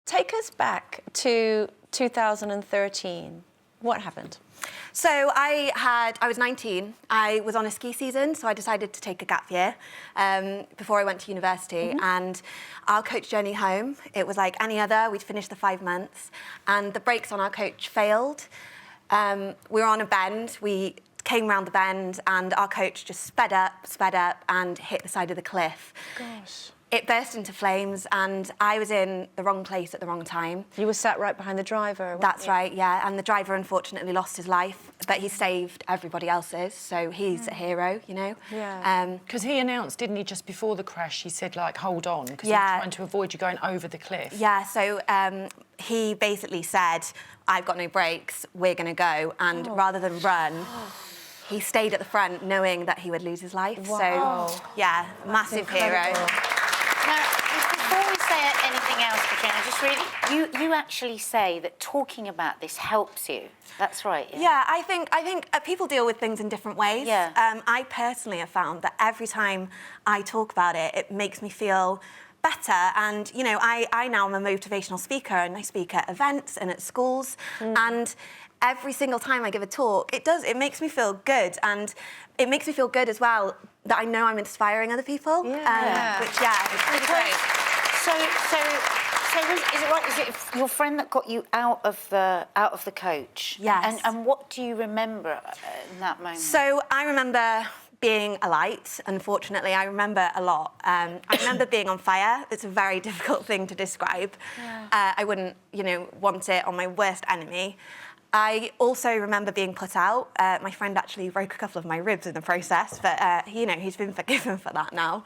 Take us back to 2013. What happened? So I was 19. I was on a ski season, so I decided to take a gap year before I went to university. And our coach journey home, it was like any other. We'd finished the 5 months, and the brakes on our coach failed. We were on a bend. We came round the bend, and our coach just sped up, and hit the side of the cliff. Gosh. It burst into flames, and I was in the wrong place at the wrong time. You were sat right behind the driver. That's right, yeah. And the driver unfortunately lost his life, but he saved everybody else's, so he's a hero, you know. Yeah. Because he announced, didn't he, just before the crash, he said, like, hold on, because Yeah. he was trying to avoid you going over the cliff. Yeah, so he basically said, I've got no brakes, we're going to go. And rather than run, he stayed at the front knowing that he would lose his life. Wow. So, yeah, massive hero. Now, before we say anything else, Catrin, I just really... You actually say that talking about this helps you. That's right, yeah? Yeah, I think people deal with things in different ways. Yeah. I personally have found that every time I talk about it, it makes me feel better. And, you know, I now am a motivational speaker, and I speak at events and at schools. And every single time I give a talk, it makes me feel good. And it makes me feel good as well that I know I'm inspiring other people. Which, it's really great. So is it right? Is it your friend that got you out of the coach? Yes. And what do you remember in that moment? So I remember being a light, unfortunately. I remember a lot. I remember being on fire. It's a very difficult thing to describe. Yeah. I wouldn't, you know, want it on my worst enemy. I also remember being put out. My friend actually broke a couple of my ribs in the process, but, you know, he's been forgiven for that now.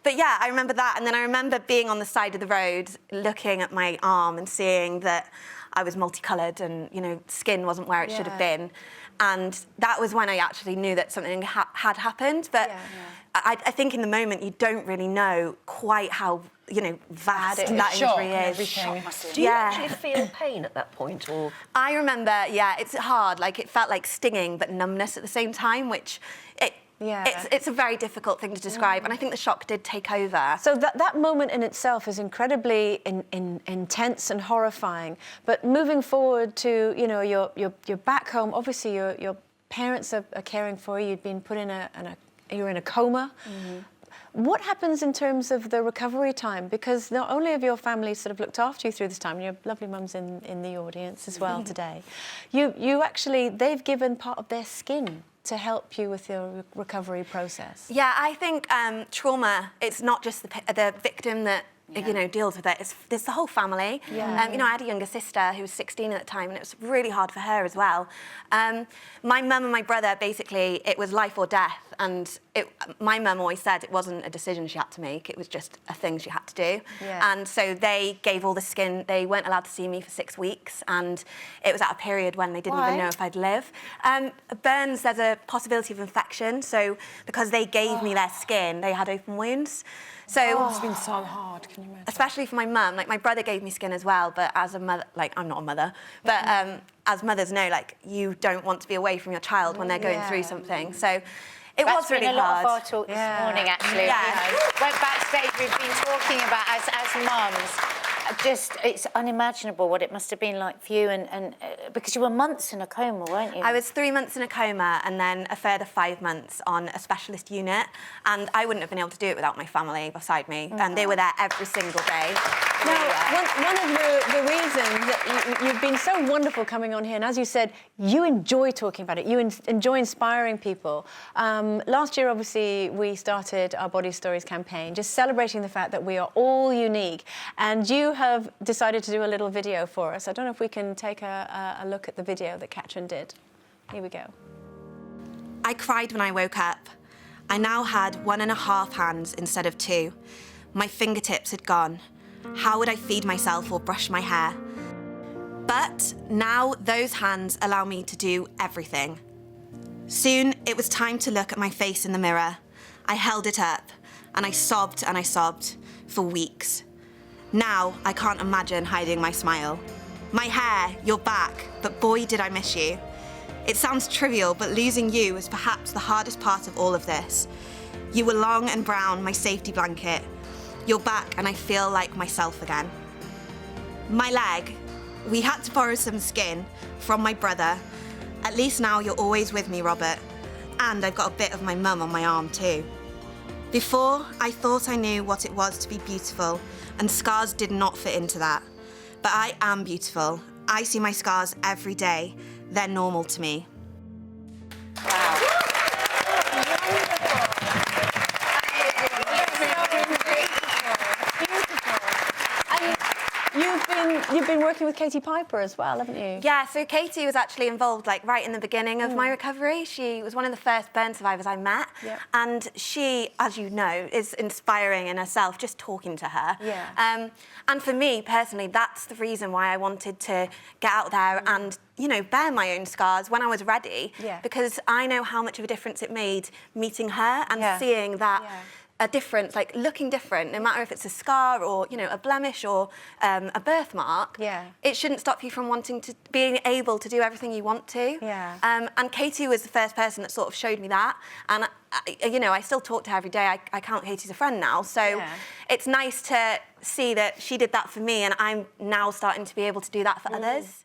But yeah, I remember that. And then I remember being on the side of the road, looking at my arm and seeing that I was multicoloured and, you know, skin wasn't where it should have been. And that was when I actually knew that something had happened. But I think in the moment, you don't really know quite how, you know, vast that injury is. Do you actually feel pain at that point, or...? I remember, yeah, it's hard. Like, it felt like stinging, but numbness at the same time, which... It's a very difficult thing to describe, and I think the shock did take over. So that moment in itself is incredibly intense and horrifying. But moving forward to, you know, you're back home. Obviously, your parents are caring for you. You'd been put you're in a coma. What happens in terms of the recovery time? Because not only have your family sort of looked after you through this time, and your lovely mum's in the audience as well today, they've given part of their skin to help you with your recovery process. Yeah, I think trauma, it's not just the victim that you know, deals with it. It's the whole family. Yeah. You know, I had a younger sister who was 16 at the time, and it was really hard for her as well. My mum and my brother, basically, it was life or death. And my mum always said it wasn't a decision she had to make, it was just a thing she had to do. Yeah. And so they gave all the skin. They weren't allowed to see me for 6 weeks, and it was at a period when they didn't even know if I'd live. Burns, there's a possibility of infection, so because they gave me their skin, they had open wounds. So It's been so hard, can you imagine? Especially for my mum. Like, my brother gave me skin as well, but as a mother, like, I'm not a mother, but as mothers know, like, you don't want to be away from your child when they're going through something. So it was really hard. That's been a lot of our talk this morning, actually. Went backstage, we've been talking about, as mums, just, it's unimaginable what it must have been like for you, and because you were months in a coma, weren't you? I was 3 months in a coma, and then a further 5 months on a specialist unit, and I wouldn't have been able to do it without my family beside me, and they were there every single day. Now, one of the reasons that you've been so wonderful coming on here, and as you said, you enjoy talking about it, you enjoy inspiring people. Last year, obviously, we started our Body Stories campaign, just celebrating the fact that we are all unique, and you have decided to do a little video for us. I don't know if we can take a look at the video that Catrin did. Here we go. I cried when I woke up. I now had 1.5 hands instead of 2. My fingertips had gone. How would I feed myself or brush my hair? But now those hands allow me to do everything. Soon it was time to look at my face in the mirror. I held it up, and I sobbed for weeks. Now I can't imagine hiding my smile. My hair, you're back, but boy did I miss you. It sounds trivial, but losing you was perhaps the hardest part of all of this. You were long and brown, my safety blanket. You're back, and I feel like myself again. My leg, we had to borrow some skin from my brother. At least now you're always with me, Robert. And I've got a bit of my mum on my arm too. Before, I thought I knew what it was to be beautiful, and scars did not fit into that. But I am beautiful. I see my scars every day. They're normal to me. You've been working with Katie Piper as well, haven't you? Yeah, so Katie was actually involved like right in the beginning of my recovery. She was one of the first burn survivors I met. Yep. And she, as you know, is inspiring in herself, just talking to her. Yeah. And for me, personally, that's the reason why I wanted to get out there and, you know, bear my own scars when I was ready. Yeah. Because I know how much of a difference it made meeting her and seeing that a difference, like looking different, no matter if it's a scar or, you know, a blemish or a birthmark. Yeah. It shouldn't stop you from wanting to, being able to do everything you want to. Yeah. And Katie was the first person that sort of showed me that. And, you know, I still talk to her every day. I count Katie as a friend now. So it's nice to see that she did that for me and I'm now starting to be able to do that for others.